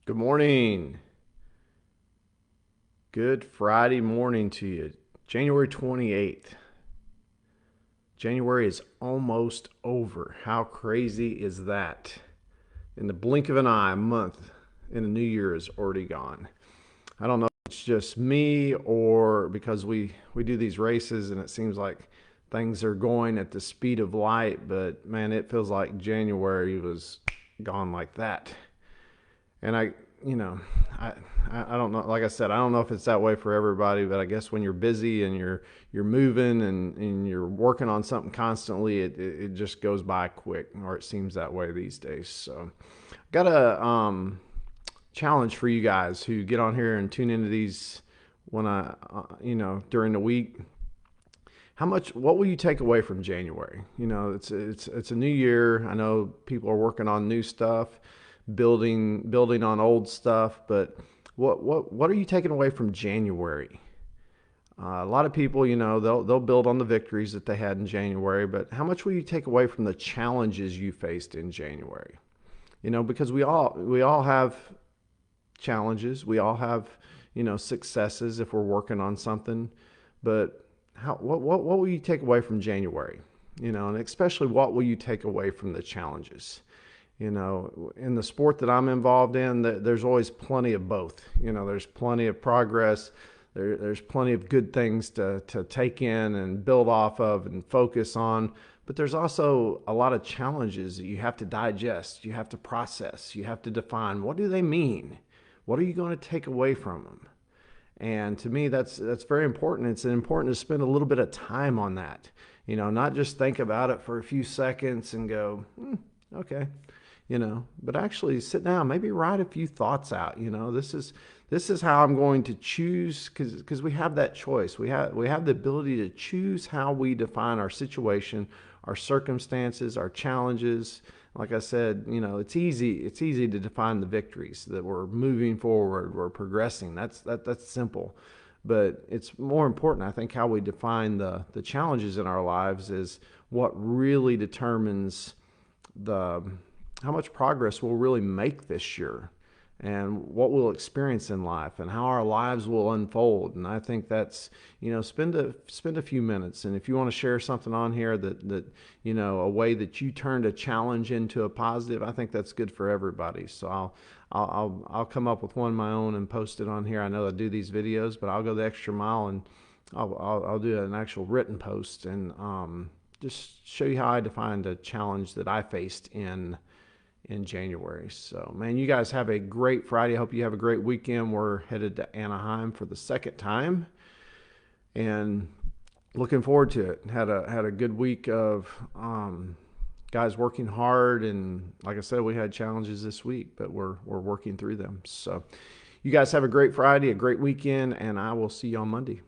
Good morning. Good Friday morning to you. January 28th. January is almost over. How crazy is that? In the blink of an eye, a month and the new year is already gone. I don't know if it's just me or because we do these races and it seems like things are going at the speed of light, but man, it feels like January was gone like that. And you know, I, I don't know. Like I said, I don't know if it's that way for everybody, but I guess when you're busy and you're moving and you're working on something constantly, it just goes by quick, or it seems that way these days. So, got a challenge for you guys who get on here and tune into these when during the week. What will you take away from January? It's a new year. I know people are working on new stuff, building on old stuff, but what are you taking away from January? A lot of people, they'll build on the victories that they had in January, but how much will you take away from the challenges you faced in January? Because we all have challenges. We all have, successes if we're working on something. But what will you take away from January? And especially what will you take away from the challenges? In the sport that I'm involved in, there's always plenty of both. There's plenty of progress. There's plenty of good things to take in and build off of and focus on. But there's also a lot of challenges that you have to digest, you have to process, you have to define. What do they mean? What are you going to take away from them? And to me, that's very important. It's important to spend a little bit of time on that. Not just think about it for a few seconds and go, okay, but actually sit down, maybe write a few thoughts out. This is how I'm going to choose, because we have that choice. We have the ability to choose how we define our situation, our circumstances, our challenges. Like I said, it's easy to define the victories that we're moving forward, we're progressing. That's simple. But it's more important, I think, how we define the challenges in our lives is what really determines the how much progress we'll really make this year and what we'll experience in life and how our lives will unfold. And I think that's, spend a few minutes. And if you want to share something on here that a way that you turned a challenge into a positive, I think that's good for everybody. So I'll come up with one of my own and post it on here. I know I do these videos, but I'll go the extra mile and I'll do an actual written post and just show you how I defined a challenge that I faced in January. So, man, you guys have a great Friday. I hope you have a great weekend. We're headed to Anaheim for the second time and looking forward to it. Had a good week of guys working hard, and like I said, we had challenges this week, but we're working through them. So, you guys have a great Friday, a great weekend, and I will see you on Monday.